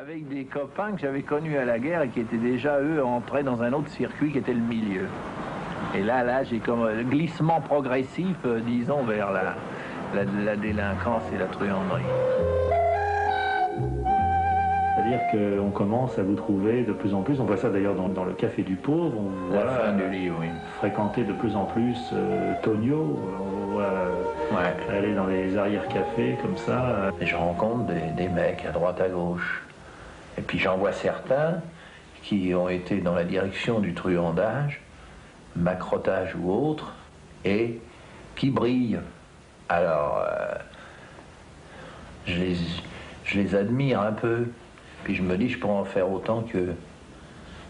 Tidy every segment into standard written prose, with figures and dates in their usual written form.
avec des copains que j'avais connus à la guerre et qui étaient déjà, eux, entrés dans un autre circuit qui était le milieu. Et là, j'ai comme un glissement progressif, disons, vers la délinquance et la truanderie. C'est-à-dire qu'on commence à vous trouver de plus en plus, on voit ça d'ailleurs dans le Café du Pauvre, on voit La fin du livre, oui. Fréquenter de plus en plus Tonio, on voit aller dans les arrière-cafés comme ça. Et je rencontre des mecs à droite à gauche. Et puis j'en vois certains qui ont été dans la direction du truandage, macrotage ou autre, et qui brillent. Alors, je les admire un peu. Puis je me dis, je pourrais en faire autant que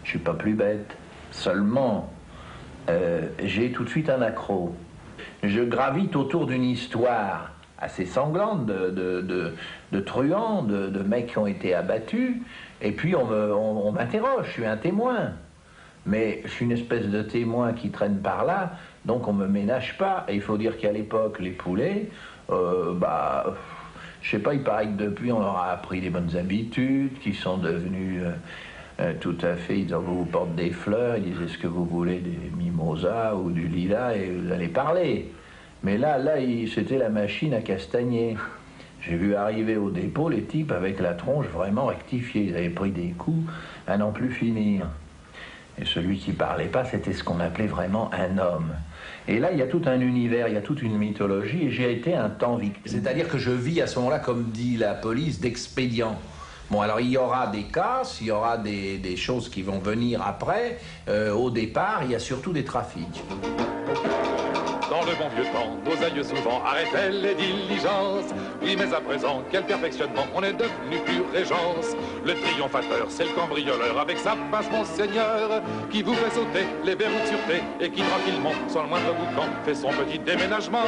je suis pas plus bête. Seulement, j'ai tout de suite un accro. Je gravite autour d'une histoire assez sanglante de truands, de mecs qui ont été abattus, et puis on m'interroge, je suis un témoin. Mais je suis une espèce de témoin qui traîne par là, donc on me ménage pas. Et il faut dire qu'à l'époque, les poulets, je sais pas, il paraît que depuis on leur a appris des bonnes habitudes, qui sont devenus tout à fait, ils vous portent des fleurs, ils disent est-ce que vous voulez des mimosas ou du lilas et vous allez parler. Mais là, c'était la machine à castagner. J'ai vu arriver au dépôt les types avec la tronche vraiment rectifiée. Ils avaient pris des coups à n'en plus finir. Et celui qui parlait pas, c'était ce qu'on appelait vraiment un homme. Et là, il y a tout un univers, il y a toute une mythologie, et j'ai été un temps victime. C'est-à-dire que je vis à ce moment-là, comme dit la police, d'expédients. Bon, alors il y aura des casses, il y aura des choses qui vont venir après. Au départ, il y a surtout des trafics. Dans le bon vieux temps, nos aïeux souvent arrêtaient les diligences. Oui, mais à présent, quel perfectionnement, on est devenu pure régence. Le triomphateur, c'est le cambrioleur avec sa pince, monseigneur, qui vous fait sauter les verrous de sûreté et qui tranquillement, sans le moindre boucan, fait son petit déménagement.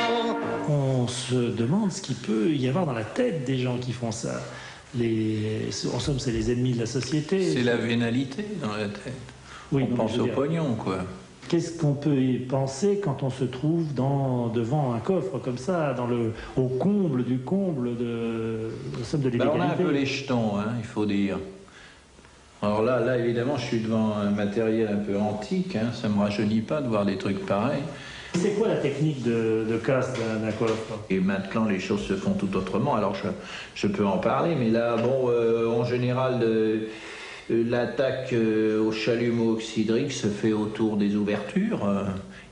On se demande ce qu'il peut y avoir dans la tête des gens qui font ça. En somme, c'est les ennemis de la société. C'est la vénalité dans la tête. Oui, on pense au pognon, quoi. Qu'est-ce qu'on peut y penser quand on se trouve devant un coffre comme ça, au comble du comble de l'illégalité? On a un peu les jetons, hein, il faut dire. Alors là, évidemment, je suis devant un matériel un peu antique, hein, ça ne me rajeunit pas de voir des trucs pareils. C'est quoi la technique de casse d'un coffre? Et maintenant, les choses se font tout autrement, alors je peux en parler, mais là, bon, en général... L'attaque au chalumeau oxydrique se fait autour des ouvertures.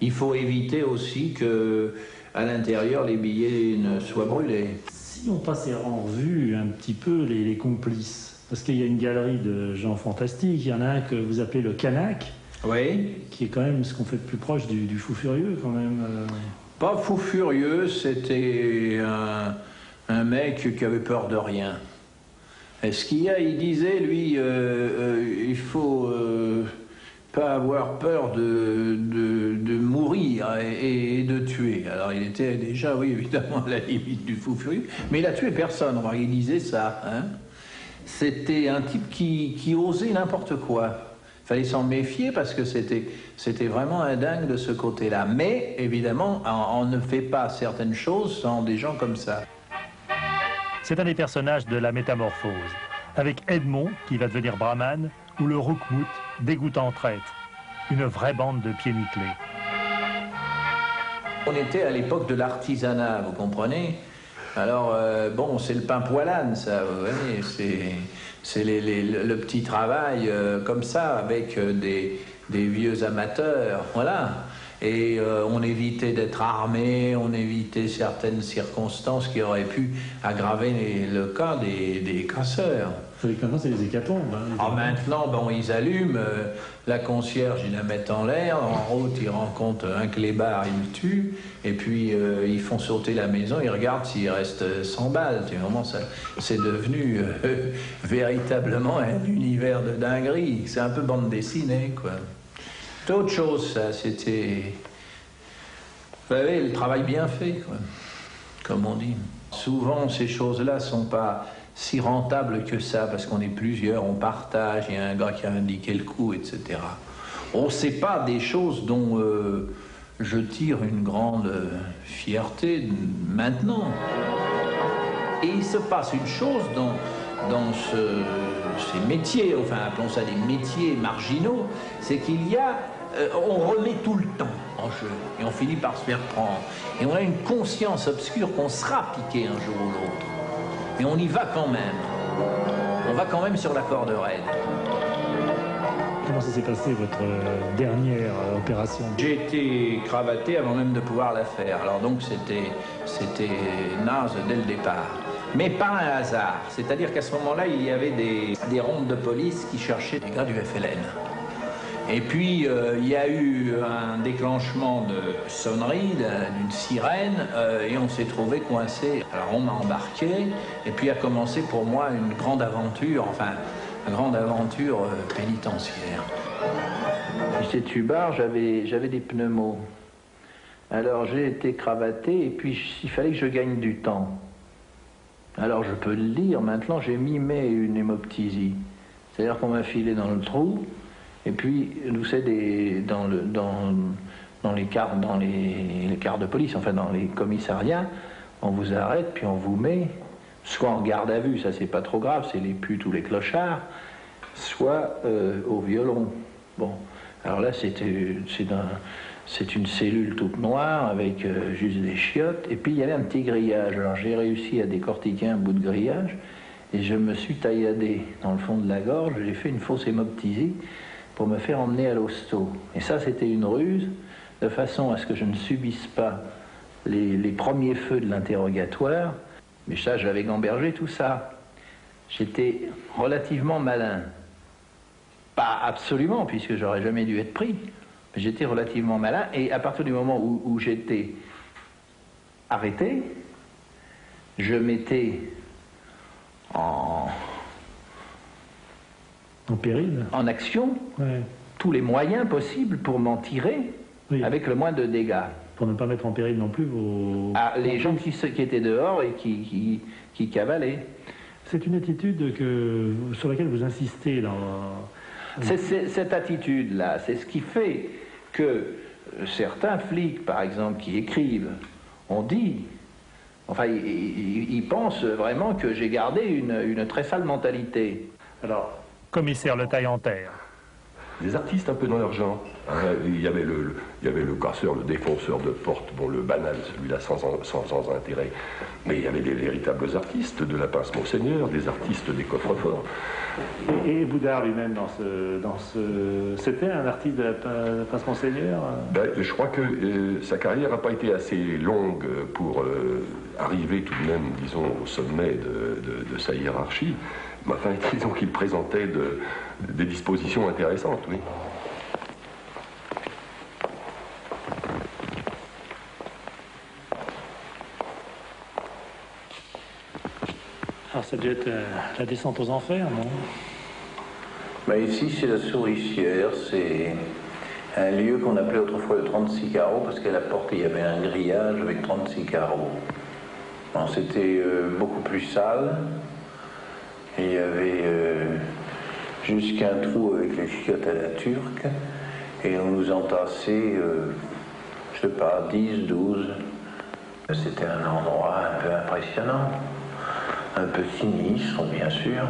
Il faut éviter aussi que, à l'intérieur, les billets ne soient brûlés. Si on passait en revue un petit peu les complices, parce qu'il y a une galerie de gens fantastiques, il y en a un que vous appelez le Canaque, oui, qui est quand même ce qu'on fait de plus proche du fou furieux, quand même. Pas fou furieux, c'était un mec qui avait peur de rien. Ce qu'il y a, il disait, lui, il faut pas avoir peur de mourir et de tuer. Alors il était déjà, oui, évidemment, à la limite du fou furieux, mais il a tué personne, il disait ça. Hein. C'était un type qui osait n'importe quoi. Il fallait s'en méfier parce que c'était vraiment un dingue de ce côté-là. Mais, évidemment, on ne fait pas certaines choses sans des gens comme ça. C'est un des personnages de la Métamorphose, avec Edmond, qui va devenir brahmane, ou le Roukmout, dégoûtant traître. Une vraie bande de pieds nickelés. On était à l'époque de l'artisanat, vous comprenez? Alors, bon, c'est le pain poilane, ça, vous voyez, c'est le petit travail comme ça, avec des vieux amateurs, voilà. Et on évitait d'être armé, on évitait certaines circonstances qui auraient pu aggraver le cas des casseurs. Maintenant, c'est les hécatombes. Hein, maintenant, bon, ils allument, la concierge, ils la mettent en l'air, en route, ils rencontrent un clébard, ils le tuent, et puis ils font sauter la maison, ils regardent s'il reste 100 balles. C'est devenu véritablement un univers de dinguerie. C'est un peu bande dessinée, quoi. C'est autre chose, ça, c'était... Vous savez, le travail bien fait, quoi, comme on dit. Souvent, ces choses-là ne sont pas si rentables que ça, parce qu'on est plusieurs, on partage, il y a un gars qui a indiqué le coup, etc. On ne sait pas des choses dont je tire une grande fierté maintenant. Et il se passe une chose dans ces métiers, enfin appelons ça des métiers marginaux, c'est qu'il y a, on remet tout le temps en jeu et on finit par se faire prendre. Et on a une conscience obscure qu'on sera piqué un jour ou l'autre. Et on y va quand même. On va quand même sur la corde raide. Comment ça s'est passé, votre dernière opération? J'ai été cravaté avant même de pouvoir la faire. Alors donc c'était naze dès le départ. Mais pas un hasard. C'est-à-dire qu'à ce moment-là, il y avait des rondes de police qui cherchaient des gars du FLN. Et puis, il y a eu un déclenchement de sonnerie, d'une sirène, et on s'est trouvé coincé. Alors on m'a embarqué, et puis a commencé pour moi une grande aventure, enfin, une grande aventure pénitentiaire. J'étais tubard, j'avais des pneumos. Alors j'ai été cravaté, et puis il fallait que je gagne du temps. Alors je peux le dire, maintenant j'ai mimé une hémoptysie. C'est-à-dire qu'on m'a filé dans le trou, et puis, vous savez, dans les quarts de police, enfin dans les commissariats, on vous arrête, puis on vous met, soit en garde à vue, ça c'est pas trop grave, c'est les putes ou les clochards, soit au violon. Bon, alors là c'est une cellule toute noire avec juste des chiottes, et puis il y avait un petit grillage. Alors j'ai réussi à décortiquer un bout de grillage, et je me suis tailladé dans le fond de la gorge, j'ai fait une fausse hémoptysie, pour me faire emmener à l'hosto. Et ça, c'était une ruse, de façon à ce que je ne subisse pas les premiers feux de l'interrogatoire. Mais ça, j'avais gambergé tout ça. J'étais relativement malin. Pas absolument, puisque j'aurais jamais dû être pris. Mais j'étais relativement malin, et à partir du moment où j'étais arrêté, je mettais en péril, en action, ouais, tous les moyens possibles pour m'en tirer, oui, avec le moins de dégâts. Pour ne pas mettre en péril non plus vos... Ah, les gens qui étaient dehors et qui cavalaient. C'est une attitude sur laquelle vous insistez dans... Cette attitude-là, c'est ce qui fait que certains flics, par exemple, qui écrivent, ont dit... Enfin, ils pensent vraiment que j'ai gardé une très sale mentalité. Alors... Commissaire Le Taillanterre. Des artistes un peu dans leur genre. Hein, il y avait le casseur, le défonceur de porte, bon, le banal, celui-là sans intérêt. Mais il y avait des véritables artistes, de la pince Monseigneur, des artistes des coffres-forts. Et Boudard lui-même, c'était un artiste de la pince Monseigneur? Ben, je crois que sa carrière n'a pas été assez longue pour arriver tout de même, disons, au sommet de sa hiérarchie. Mais enfin, disons qu'il présentait des dispositions intéressantes, oui. Alors ça devait être la descente aux enfers, non? Ben ici, c'est la Souricière, c'est un lieu qu'on appelait autrefois le 36 carreaux, parce qu'à la porte, il y avait un grillage avec 36 carreaux. C'était beaucoup plus sale. Il y avait jusqu'un trou avec les chiottes à la turque, et on nous entassait, je sais pas, 10, 12. C'était un endroit un peu impressionnant, un peu sinistre, bien sûr,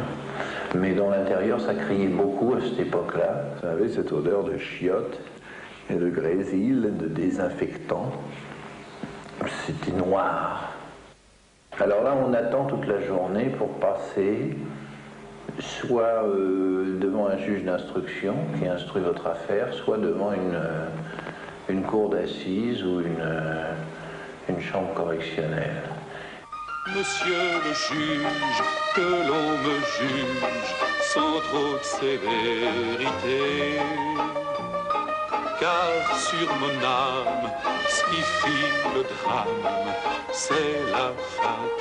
mais dans l'intérieur, ça criait beaucoup à cette époque-là. Ça avait cette odeur de chiottes et de grésil, de désinfectant. C'était noir. Alors là, on attend toute la journée pour passer soit devant un juge d'instruction qui instruit votre affaire, soit devant une cour d'assises ou une chambre correctionnelle. Monsieur le juge, que l'on me juge sans trop de sévérité, car sur mon âme, ce qui fit le drame, c'est la fatalité.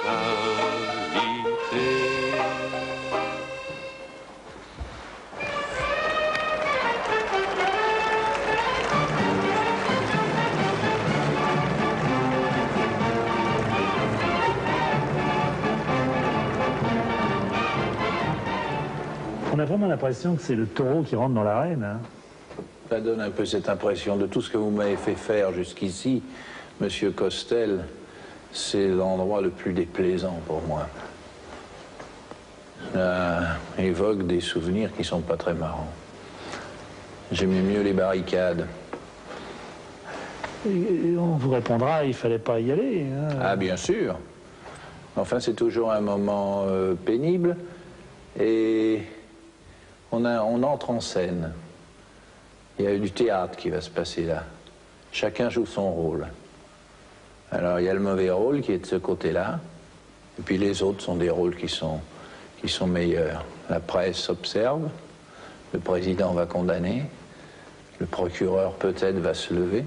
On a vraiment l'impression que c'est le taureau qui rentre dans l'arène, hein. Ça donne un peu cette impression de tout ce que vous m'avez fait faire jusqu'ici, Monsieur Costel. C'est l'endroit le plus déplaisant pour moi. évoque des souvenirs qui sont pas très marrants. J'aimais mieux les barricades. Et on vous répondra, il fallait pas y aller. Hein. Ah, bien sûr. Enfin, c'est toujours un moment pénible et on entre en scène. Il y a du théâtre qui va se passer là. Chacun joue son rôle. Alors, il y a le mauvais rôle qui est de ce côté-là, et puis les autres sont des rôles qui sont meilleurs. La presse observe, le président va condamner, le procureur peut-être va se lever,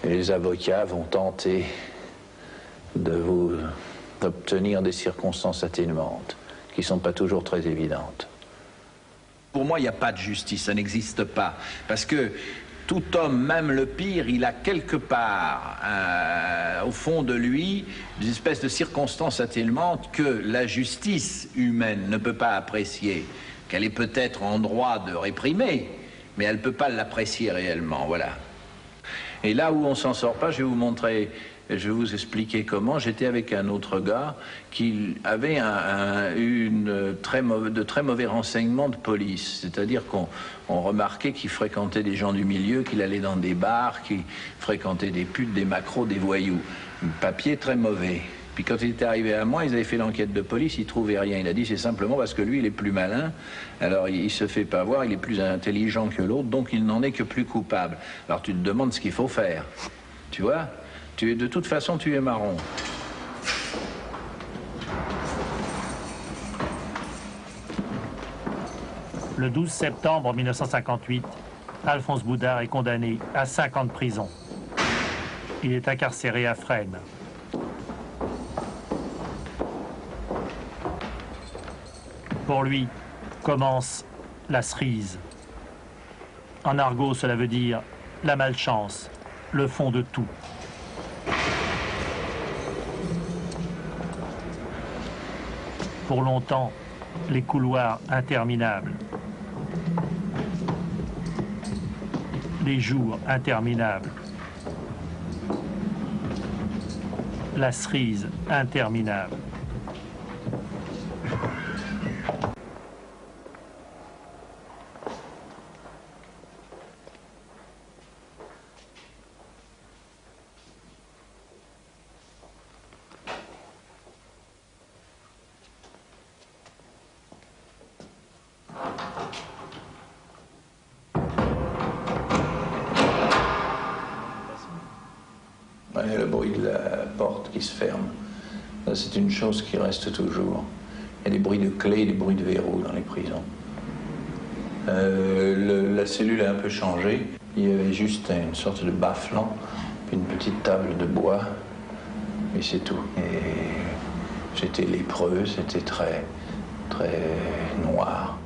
et les avocats vont tenter d'obtenir des circonstances atténuantes, qui ne sont pas toujours très évidentes. Pour moi, il n'y a pas de justice, ça n'existe pas. Parce que tout homme, même le pire, il a quelque part, au fond de lui, des espèces de circonstances atténuantes que la justice humaine ne peut pas apprécier, qu'elle est peut-être en droit de réprimer, mais elle ne peut pas l'apprécier réellement, voilà. Et là où on s'en sort pas, je vais vous montrer, je vais vous expliquer comment. J'étais avec un autre gars qui avait de très mauvais renseignements de police. C'est-à-dire qu'on remarquait qu'il fréquentait des gens du milieu, qu'il allait dans des bars, qu'il fréquentait des putes, des macros, des voyous. Un papier très mauvais. Puis quand il était arrivé à moi, ils avaient fait l'enquête de police, ils trouvaient rien. Il a dit c'est simplement parce que lui, il est plus malin, alors il se fait pas voir, il est plus intelligent que l'autre, donc il n'en est que plus coupable. Alors tu te demandes ce qu'il faut faire. Tu vois ? De toute façon, tu es marron. Le 12 septembre 1958, Alphonse Boudard est condamné à 5 ans de prison. Il est incarcéré à Fresnes. Pour lui, commence la cerise. En argot, cela veut dire la malchance, le fond de tout. Pour longtemps, les couloirs interminables. Les jours interminables. La cerise interminable. Et le bruit de la porte qui se ferme, c'est une chose qui reste toujours. Il y a des bruits de clés, des bruits de verrous dans les prisons. La cellule a un peu changé. Il y avait juste une sorte de bas-flanc, puis une petite table de bois, et c'est tout. Et j'étais lépreux, c'était très, très noir.